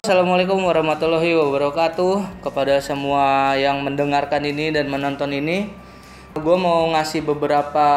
Assalamualaikum warahmatullahi wabarakatuh kepada semua yang mendengarkan ini dan menonton ini. Gue mau ngasih beberapa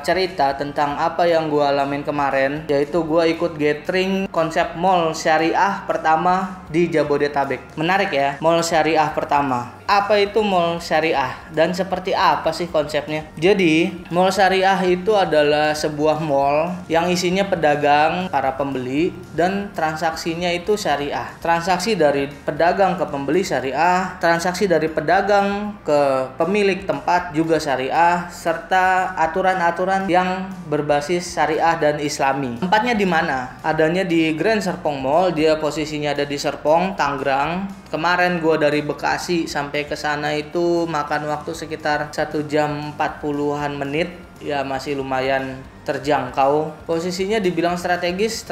cerita tentang apa yang gue alamin kemarin, yaitu gue ikut gathering konsep mall syariah pertama di Jabodetabek. Menarik ya, mall syariah pertama. Apa itu mall syariah dan seperti apa sih konsepnya? Jadi, mall syariah itu adalah sebuah mall yang isinya pedagang, para pembeli, dan transaksinya itu syariah. Transaksi dari pedagang ke pembeli syariah, transaksi dari pedagang ke pemilik tempat juga syariah, serta aturan-aturan yang berbasis syariah dan islami. Tempatnya di mana? Adanya di Grand Serpong Mall, dia posisinya ada di Serpong, Tangerang. Kemarin gue dari Bekasi sampai ke sana itu makan waktu sekitar 1 jam 40-an menit. Ya masih lumayan terjangkau. Posisinya dibilang strategis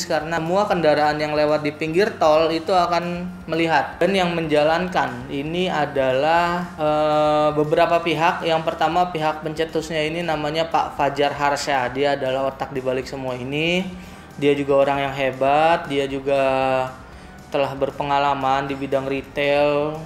karena semua kendaraan yang lewat di pinggir tol itu akan melihat. Dan yang menjalankan ini adalah beberapa pihak. Yang pertama pihak pencetusnya ini namanya Pak Fajar Harsha. Dia adalah otak dibalik semua ini. Dia juga orang yang hebat. Dia juga telah berpengalaman di bidang retail,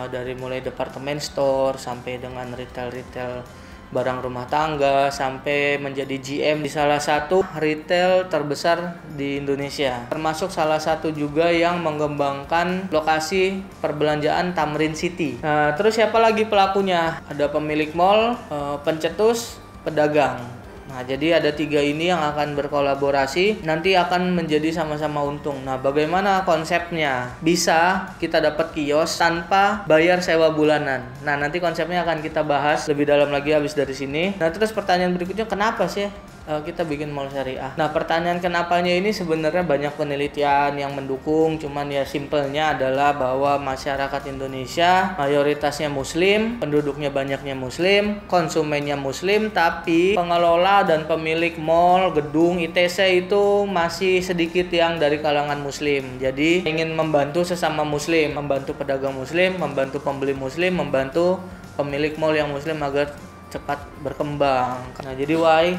dari mulai departemen store sampai dengan retail barang rumah tangga sampai menjadi GM di salah satu retail terbesar di Indonesia, termasuk salah satu juga yang mengembangkan lokasi perbelanjaan Tamrin City. Terus siapa lagi pelakunya? Ada pemilik mall, pencetus, pedagang. Nah, jadi ada 3 ini yang akan berkolaborasi, nanti akan menjadi sama-sama untung. Nah, bagaimana konsepnya? Bisa kita dapat kios tanpa bayar sewa bulanan. Nah, nanti konsepnya akan kita bahas lebih dalam lagi habis dari sini. Nah, terus pertanyaan berikutnya, kenapa sih kita bikin mall syariah? Nah, pertanyaan kenapanya ini sebenarnya banyak penelitian yang mendukung, cuman ya simpelnya adalah bahwa masyarakat Indonesia mayoritasnya muslim, penduduknya banyaknya muslim, konsumennya muslim, tapi pengelola dan pemilik mall, gedung, ITC itu masih sedikit yang dari kalangan muslim. Jadi ingin membantu sesama muslim, membantu pedagang muslim, membantu pembeli muslim, membantu pemilik mall yang muslim agar cepat berkembang. Nah, jadi why?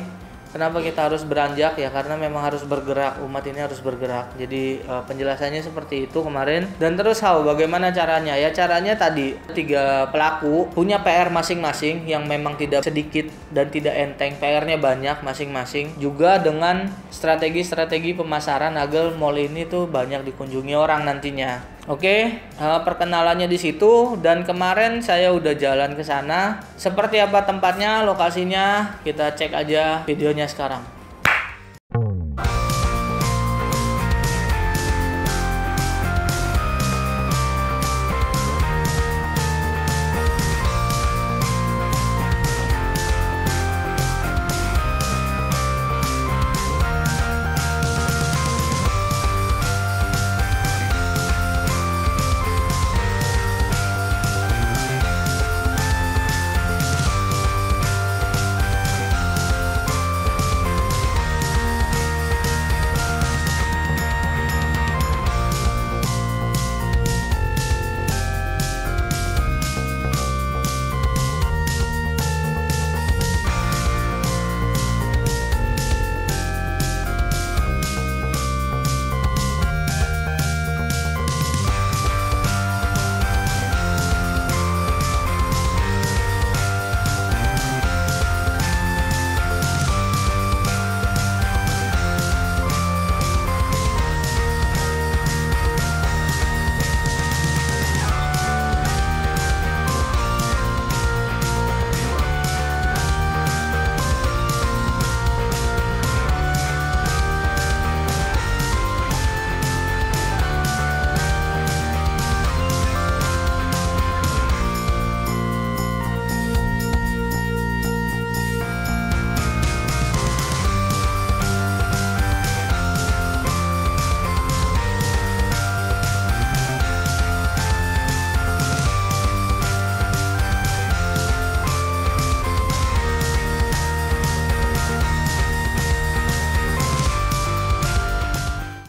Kenapa kita harus beranjak? Ya karena memang harus bergerak, umat ini harus bergerak. Jadi penjelasannya seperti itu kemarin. Dan terus bagaimana caranya? Ya caranya tadi 3 pelaku punya PR masing-masing yang memang tidak sedikit dan tidak enteng. PR-nya banyak masing-masing. Juga dengan strategi-strategi pemasaran agar mall ini tuh banyak dikunjungi orang nantinya. Oke, perkenalannya di situ, dan kemarin saya udah jalan ke sana. Seperti apa tempatnya, lokasinya, kita cek aja videonya sekarang.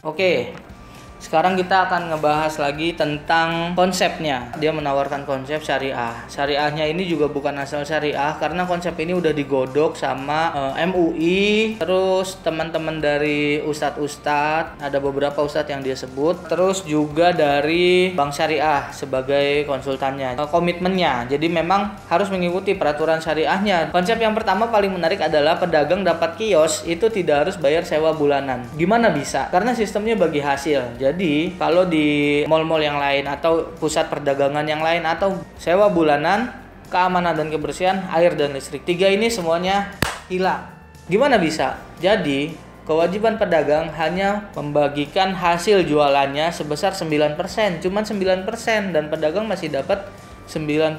Oke, Sekarang kita akan ngebahas lagi tentang konsepnya. Dia menawarkan konsep syariah. Syariahnya ini juga bukan asal syariah, karena konsep ini udah digodok sama MUI, terus teman-teman dari ustadz-ustadz, ada beberapa ustadz yang dia sebut, terus juga dari Bank Syariah sebagai konsultannya. Komitmennya, jadi memang harus mengikuti peraturan syariahnya. Konsep yang pertama paling menarik adalah pedagang dapat kios itu tidak harus bayar sewa bulanan. Gimana bisa? Karena sistemnya bagi hasil. Jadi kalau di mal-mal yang lain atau pusat perdagangan yang lain atau sewa bulanan, keamanan dan kebersihan, air dan listrik, 3 ini semuanya hilang. Gimana bisa? Jadi kewajiban pedagang hanya membagikan hasil jualannya sebesar 9%, cuman 9%, dan pedagang masih dapat 99%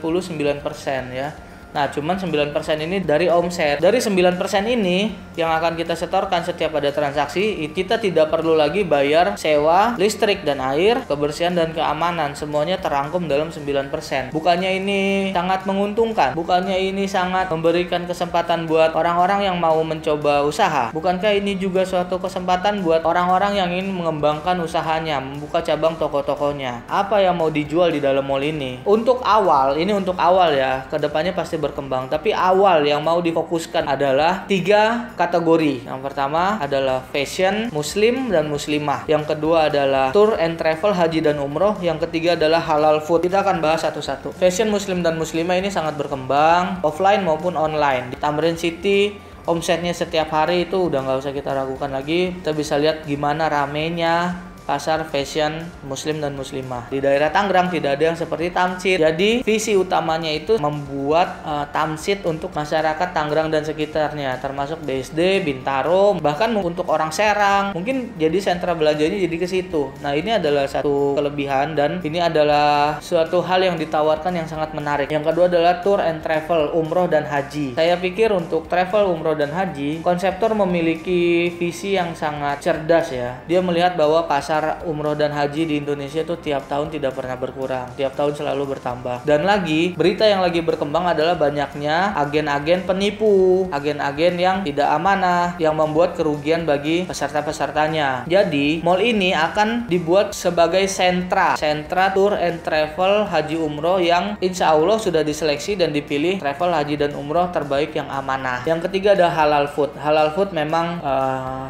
ya. Nah, cuman 9% ini dari omset. Dari 9% ini yang akan kita setorkan setiap ada transaksi, kita tidak perlu lagi bayar sewa, listrik dan air, kebersihan dan keamanan. Semuanya terangkum dalam 9%. Bukannya ini sangat menguntungkan? Bukannya ini sangat memberikan kesempatan buat orang-orang yang mau mencoba usaha? Bukankah ini juga suatu kesempatan buat orang-orang yang ingin mengembangkan usahanya, membuka cabang toko-tokonya? Apa yang mau dijual di dalam mall ini? Untuk awal ya, kedepannya pasti berkembang. Tapi awal yang mau difokuskan adalah 3 kategori. Yang pertama adalah fashion, muslim dan muslimah. Yang kedua adalah tour and travel, haji dan umroh. Yang ketiga adalah halal food. Kita akan bahas satu-satu. Fashion, muslim dan muslimah ini sangat berkembang, offline maupun online. Di Tamrin City omsetnya setiap hari itu udah nggak usah kita ragukan lagi. Kita bisa lihat gimana ramenya pasar fashion muslim dan muslimah. Di daerah Tangerang tidak ada yang seperti Tamsit. Jadi visi utamanya itu membuat Tamsit untuk masyarakat Tangerang dan sekitarnya, termasuk BSD, Bintaro, bahkan untuk orang Serang. Mungkin jadi sentra belanjanya jadi ke situ. Nah, ini adalah satu kelebihan dan ini adalah suatu hal yang ditawarkan yang sangat menarik. Yang kedua adalah tour and travel, umroh dan haji. Saya pikir untuk travel, umroh dan haji, konseptor memiliki visi yang sangat cerdas ya. Dia melihat bahwa pasar umroh dan haji di Indonesia itu tiap tahun tidak pernah berkurang, tiap tahun selalu bertambah. Dan lagi, berita yang lagi berkembang adalah banyaknya agen-agen penipu, agen-agen yang tidak amanah, yang membuat kerugian bagi peserta-pesertanya. Jadi, mall ini akan dibuat sebagai sentra tour and travel haji umroh yang insya Allah sudah diseleksi dan dipilih travel haji dan umroh terbaik yang amanah. Yang ketiga adalah halal food. Halal food memang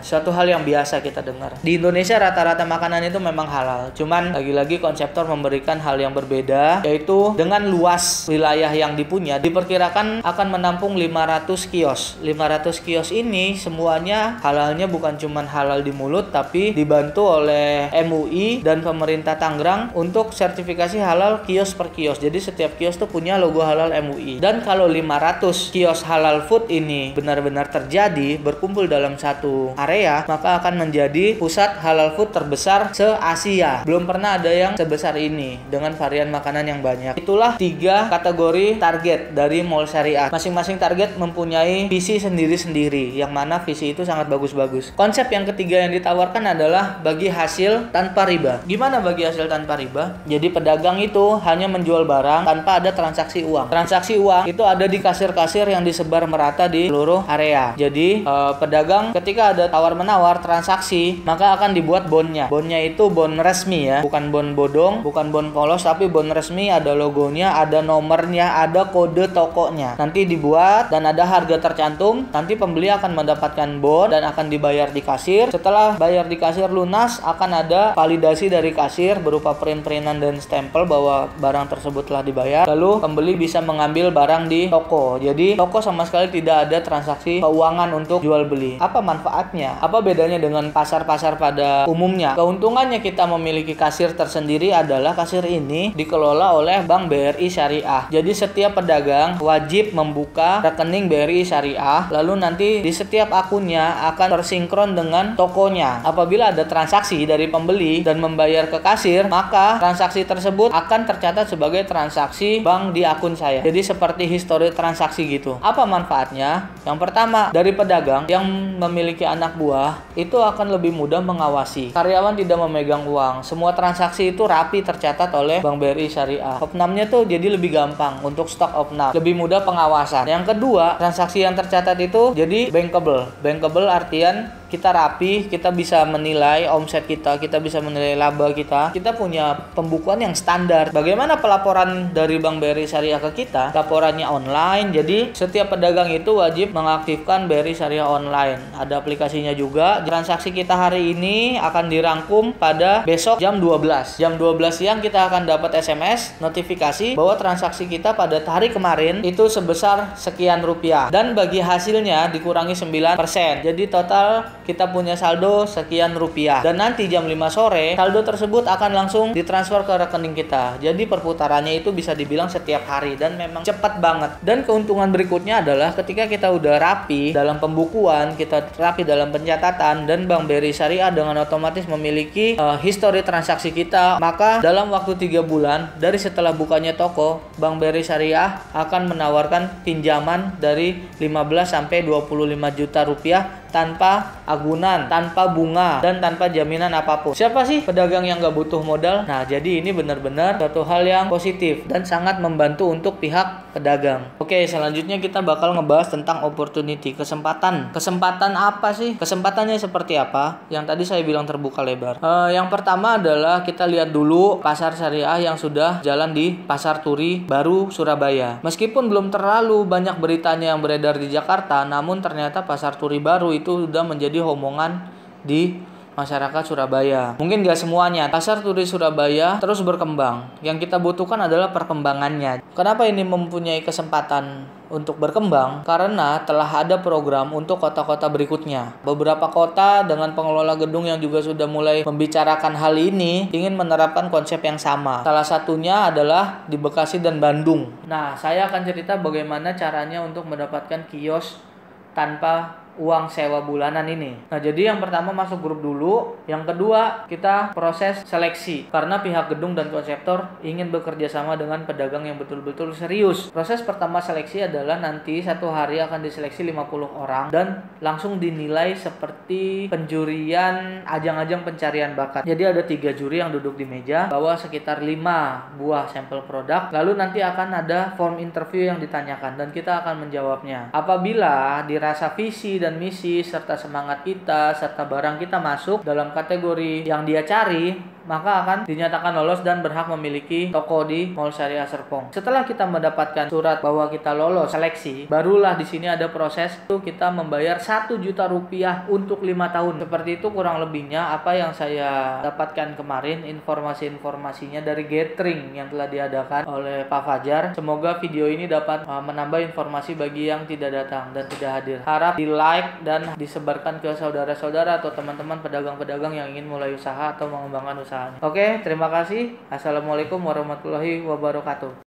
suatu hal yang biasa kita dengar. Di Indonesia rata-rata makanan itu memang halal. Cuman lagi-lagi konseptor memberikan hal yang berbeda, yaitu dengan luas wilayah yang dipunya diperkirakan akan menampung 500 kios. 500 kios ini semuanya halalnya bukan cuman halal di mulut, tapi dibantu oleh MUI dan pemerintah Tangerang untuk sertifikasi halal kios per kios. Jadi setiap kios tuh punya logo halal MUI. Dan kalau 500 kios halal food ini benar-benar terjadi, berkumpul dalam satu area, maka akan menjadi pusat halal food terbesar se-Asia. Belum pernah ada yang sebesar ini dengan varian makanan yang banyak. Itulah 3 kategori target dari mall syariah. Masing-masing target mempunyai visi sendiri-sendiri, yang mana visi itu sangat bagus-bagus. Konsep yang ketiga yang ditawarkan adalah bagi hasil tanpa riba. Gimana bagi hasil tanpa riba? Jadi pedagang itu hanya menjual barang tanpa ada transaksi uang. Transaksi uang itu ada di kasir-kasir yang disebar merata di seluruh area. Jadi pedagang ketika ada tawar-menawar transaksi, maka akan dibuat bonnya. Bonnya itu bon resmi ya, bukan bon bodong, bukan bon polos, tapi bon resmi, ada logonya, ada nomornya, ada kode tokonya. Nanti dibuat dan ada harga tercantum. Nanti pembeli akan mendapatkan bon dan akan dibayar di kasir. Setelah bayar di kasir lunas, akan ada validasi dari kasir berupa print-printan dan stempel bahwa barang tersebut telah dibayar. Lalu pembeli bisa mengambil barang di toko. Jadi toko sama sekali tidak ada transaksi keuangan untuk jual beli. Apa manfaatnya? Apa bedanya dengan pasar-pasar pada umumnya? Keuntungannya kita memiliki kasir tersendiri adalah kasir ini dikelola oleh Bank BRI Syariah. Jadi setiap pedagang wajib membuka rekening BRI Syariah, lalu nanti di setiap akunnya akan tersinkron dengan tokonya. Apabila ada transaksi dari pembeli dan membayar ke kasir, maka transaksi tersebut akan tercatat sebagai transaksi bank di akun saya. Jadi seperti histori transaksi gitu. Apa manfaatnya? Yang pertama, dari pedagang yang memiliki anak buah itu akan lebih mudah mengawasi. Karyawan tidak memegang uang. Semua transaksi itu rapi tercatat oleh Bank BRI Syariah. Opnamnya tuh jadi lebih gampang untuk stok opnam, lebih mudah pengawasan. Yang kedua, transaksi yang tercatat itu jadi bankable. Bankable artian kita rapi, kita bisa menilai omset kita bisa menilai laba kita punya pembukuan yang standar. Bagaimana pelaporan dari Bank BRI Syariah ke kita? Laporannya online, jadi setiap pedagang itu wajib mengaktifkan BRI Syariah online. Ada aplikasinya juga. Transaksi kita hari ini akan dirangkum pada besok jam 12. Jam 12 siang kita akan dapat SMS notifikasi bahwa transaksi kita pada hari kemarin itu sebesar sekian rupiah. Dan bagi hasilnya dikurangi 9%. Jadi total kita punya saldo sekian rupiah. Dan nanti jam 5 sore saldo tersebut akan langsung ditransfer ke rekening kita. Jadi perputarannya itu bisa dibilang setiap hari dan memang cepat banget. Dan keuntungan berikutnya adalah ketika kita udah rapi dalam pembukuan, kita rapi dalam pencatatan, dan Bank BRI Syariah dengan otomatis memiliki histori transaksi kita, maka dalam waktu 3 bulan dari setelah bukanya toko, Bank BRI Syariah akan menawarkan pinjaman dari 15 sampai 25 juta rupiah tanpa agunan, tanpa bunga, dan tanpa jaminan apapun. Siapa sih pedagang yang gak butuh modal? Nah, jadi ini benar-benar suatu hal yang positif dan sangat membantu untuk pihak pedagang. Oke, selanjutnya kita bakal ngebahas tentang opportunity, kesempatan. Kesempatan apa sih? Kesempatannya seperti apa? Yang tadi saya bilang terbuka lebar. Yang pertama adalah kita lihat dulu pasar syariah yang sudah jalan di Pasar Turi Baru, Surabaya. Meskipun belum terlalu banyak beritanya yang beredar di Jakarta, namun ternyata Pasar Turi Baru itu sudah menjadi omongan di masyarakat Surabaya. Mungkin gak semuanya. Pasar Turi Surabaya terus berkembang. Yang kita butuhkan adalah perkembangannya. Kenapa ini mempunyai kesempatan untuk berkembang? Karena telah ada program untuk kota-kota berikutnya. Beberapa kota dengan pengelola gedung yang juga sudah mulai membicarakan hal ini ingin menerapkan konsep yang sama. Salah satunya adalah di Bekasi dan Bandung. Nah, saya akan cerita bagaimana caranya untuk mendapatkan kios tanpa uang sewa bulanan ini. Nah, jadi yang pertama masuk grup dulu. Yang kedua, kita proses seleksi. Karena pihak gedung dan konseptor ingin bekerja sama dengan pedagang yang betul-betul serius. Proses pertama seleksi adalah nanti satu hari akan diseleksi 50 orang dan langsung dinilai seperti penjurian ajang-ajang pencarian bakat. Jadi ada 3 juri yang duduk di meja, bawa sekitar 5 buah sampel produk. Lalu nanti akan ada form interview yang ditanyakan dan kita akan menjawabnya. Apabila dirasa visi dan misi serta semangat kita serta barang kita masuk dalam kategori yang dia cari, maka akan dinyatakan lolos dan berhak memiliki toko di Mall Syariah Serpong. Setelah kita mendapatkan surat bahwa kita lolos seleksi, barulah di sini ada proses itu kita membayar 1 juta rupiah untuk 5 tahun. Seperti itu kurang lebihnya apa yang saya dapatkan kemarin, informasi-informasinya dari gathering yang telah diadakan oleh Pak Fajar. Semoga video ini dapat menambah informasi bagi yang tidak datang dan tidak hadir. Harap di like dan disebarkan ke saudara-saudara atau teman-teman pedagang-pedagang yang ingin mulai usaha atau mengembangkan usaha. Oke, terima kasih. Assalamualaikum warahmatullahi wabarakatuh.